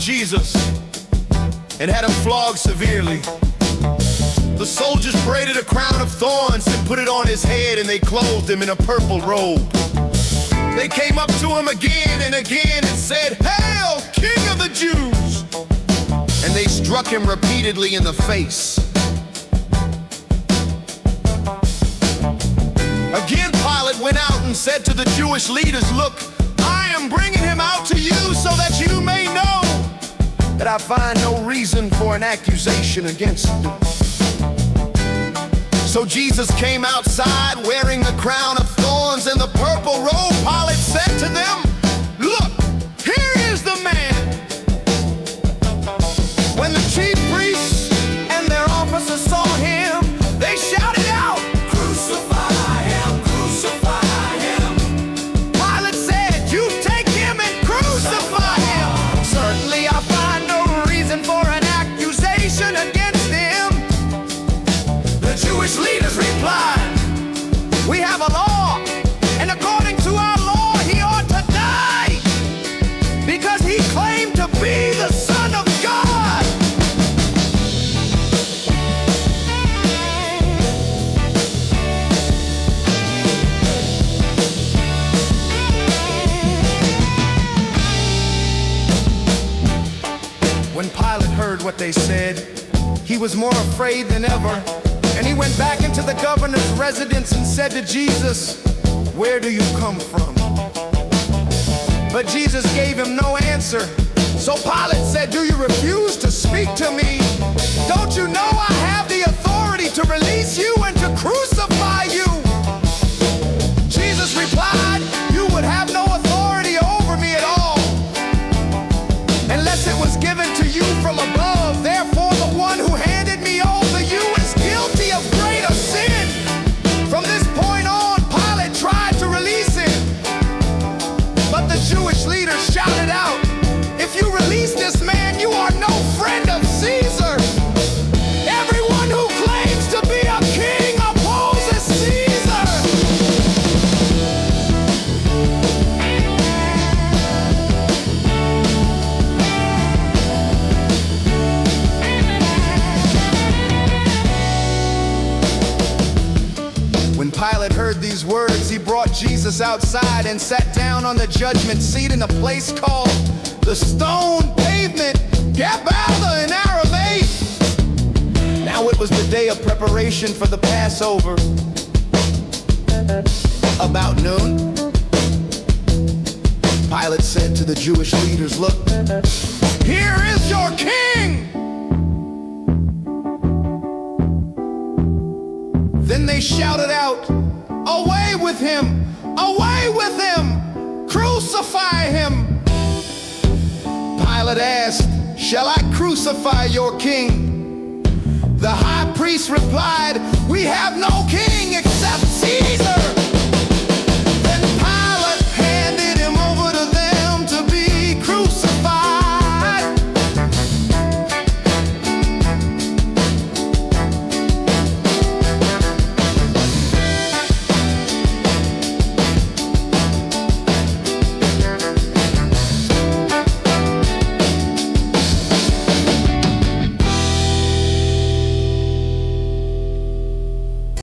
Jesus and had him flogged severely. The soldiers braided a crown of thorns and put it on his head, and they clothed him in a purple robe. They came up to him again and again and said, "Hail, King of the Jews!" And they struck him repeatedly in the face. Again, Pilate went out and said to the Jewish leaders, "Look, I am bringing him out to you so that you may know that I find no reason for an accusation against him." So Jesus came outside wearing the crown of thorns and the purple robe. Pilate said to them, "Look, here is the man." When the chief priests and their officers saw him, they shouted out, "Crucify him, crucify him." Pilate said, "You take him and crucify him. Certainly I find no reason for an accusation against him." The Jewish leaders replied, "We have a law, and according to our law, he ought to die because he claimed to be the Son of God." When Pilate heard what they said, he was more afraid than ever. And he went back into the governor's residence and said to Jesus, "Where do you come from?" But Jesus gave him no answer. So Pilate said, "Do you refuse to speak to me? Don't you know I have the authority to release you and to crucify you?" Jesus replied, "You would have no authority over me at all, unless it was given to you from above. Therefore, the one who handed me over you is guilty of greater sin." From this point on, Pilate tried to release him, but the Jewish leaders shouted out, "If you release this man, you are no friend of Caesar. Everyone who claims to be a king opposes Caesar." When Pilate heard these words, he brought Jesus outside and sat down on the judgment seat in a place called the Stone Pavement, Gabbatha in Aramaic. Now it was the day of preparation for the Passover. About noon, Pilate said to the Jewish leaders, "Look, here is your king." Then they shouted out, "Away with him! Away with him! Crucify him!" Pilate asked, "Shall I crucify your king?" The high priest replied, "We have no king except Caesar."